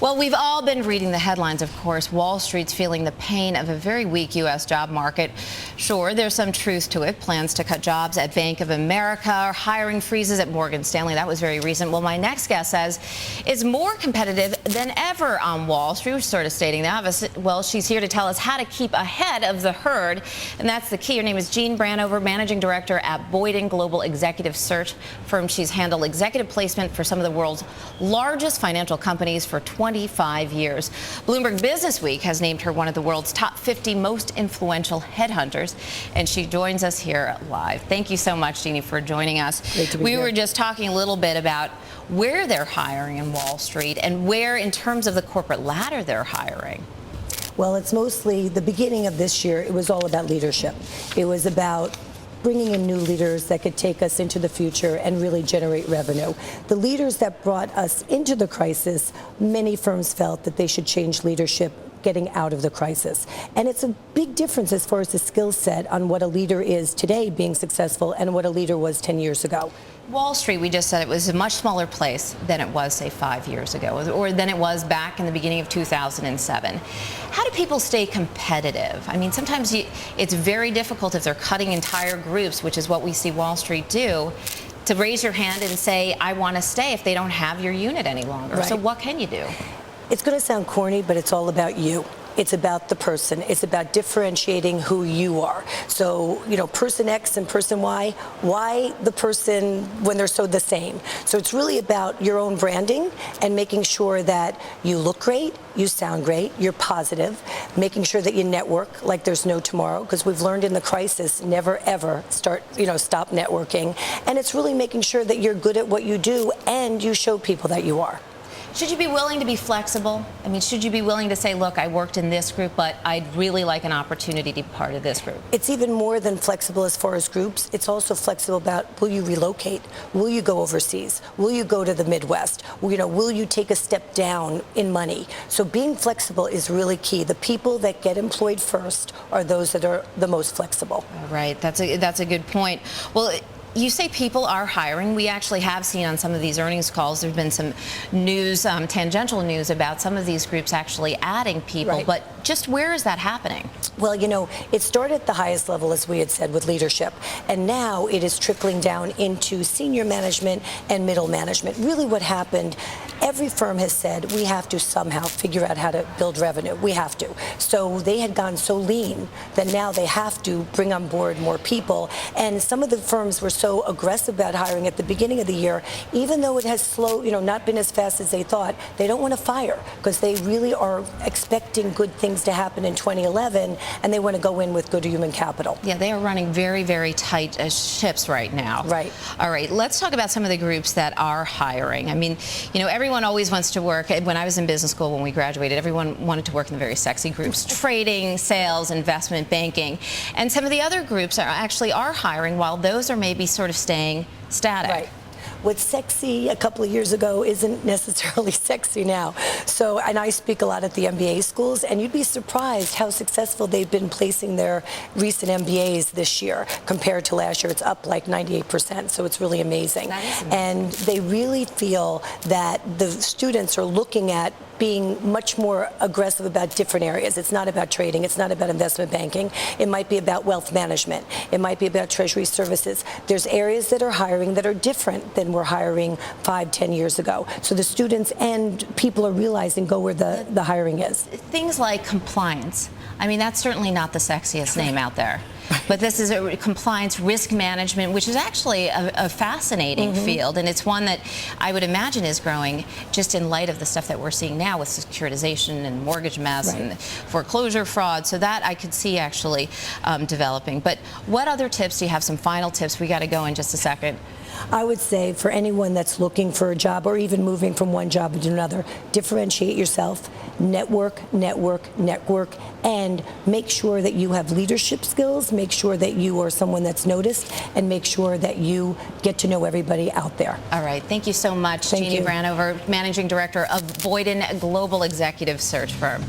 Well, we've all been reading the headlines, of course. Wall Street's feeling the pain of a very weak U.S. job market. Sure, there's some truth to it. Plans to cut jobs at Bank of America, or hiring freezes at Morgan Stanley. That was very recent. Well, my next guest says it's more competitive than ever on Wall Street. We're sort of stating that. Well, she's here to tell us how to keep ahead of the herd, and that's the key. Her name is Jeanne Branthover, Managing Director at Boyden Global Executive Search firm. She's handled executive placement for some of the world's largest financial companies for 25 years. Bloomberg Businessweek has named her one of the world's top 50 most influential headhunters, and she joins us here live. Thank you so much, Jeanne, for joining us. Great to be here. We were just talking a little bit about where they're hiring in Wall Street and where, in terms of the corporate ladder, they're hiring. Well, it's mostly the beginning of this year. It was all about leadership. It was about bringing in new leaders that could take us into the future and really generate revenue. The leaders that brought us into the crisis, many firms felt that they should change leadership getting out of the crisis. And it's a big difference as far as the skill set on what a leader is today being successful and what a leader was 10 years ago. Wall Street, we just said it was a much smaller place than it was, say, 5 years ago, or than it was back in the beginning of 2007. How do people stay competitive? I mean, sometimes it's very difficult if they're cutting entire groups, which is what we see Wall Street do, to raise your hand and say, I want to stay, if they don't have your unit any longer. Right. So what can you do? It's going to sound corny, but it's all about you. It's about the person. It's about differentiating who you are. So, you know, person X and person Y, why the person when they're so the same? So it's really about your own branding and making sure that you look great, you sound great, you're positive, making sure that you network like there's no tomorrow, because we've learned in the crisis, never ever stop networking. And it's really making sure that you're good at what you do and you show people that you are. Should you be willing to be flexible? I mean, should you be willing to say, look, I worked in this group, but I'd really like an opportunity to be part of this group? It's even more than flexible as far as groups. It's also flexible about, will you relocate? Will you go overseas? Will you go to the Midwest? Will you take a step down in money? So being flexible is really key. The people that get employed first are those that are the most flexible. Right. That's a good point. Well, you say people are hiring. We actually have seen on some of these earnings calls, there's been some news, tangential news about some of these groups actually adding people. Right. But just where is that happening? Well, it started at the highest level, as we had said, with leadership. And now it is trickling down into senior management and middle management. Really what happened, every firm has said, we have to somehow figure out how to build revenue. We have to. So they had gone so lean that now they have to bring on board more people. And some of the firms were so aggressive about hiring at the beginning of the year, even though it has slowed, not been as fast as they thought, they don't want to fire because they really are expecting good things to happen in 2011, and they want to go in with good human capital. Yeah, they are running very, very tight ships right now. Right. All right, let's talk about some of the groups that are hiring. I mean, everyone always wants to work. When I was in business school, when we graduated, everyone wanted to work in the very sexy groups: trading, sales, investment banking. And some of the other groups are hiring, while those are maybe sort of staying static. Right. What's sexy a couple of years ago isn't necessarily sexy now. So, and I speak a lot at the MBA schools, and you'd be surprised how successful they've been placing their recent MBAs this year compared to last year. It's up like 98%, so it's really amazing. That is amazing. And they really feel that the students are looking at being much more aggressive about different areas. It's not about trading. It's not about investment banking. It might be about wealth management. It might be about treasury services. There's areas that are hiring that are different than were hiring 5-10 years ago. So the students and people are realizing go where the hiring is. Things like compliance. I mean, that's certainly not the sexiest name out there. But this is a compliance risk management, which is actually a fascinating field, and it's one that I would imagine is growing just in light of the stuff that we're seeing now with securitization and mortgage mess and foreclosure fraud. So that I could see actually developing. But what other tips do you have? Some final tips. We got to go in just a second. I would say for anyone that's looking for a job or even moving from one job to another, differentiate yourself, network, and make sure that you have leadership skills, make sure that you are someone that's noticed, and make sure that you get to know everybody out there. All right. Thank you so much, Jeanne Branthover, Managing Director of Boyden Global Executive Search Firm.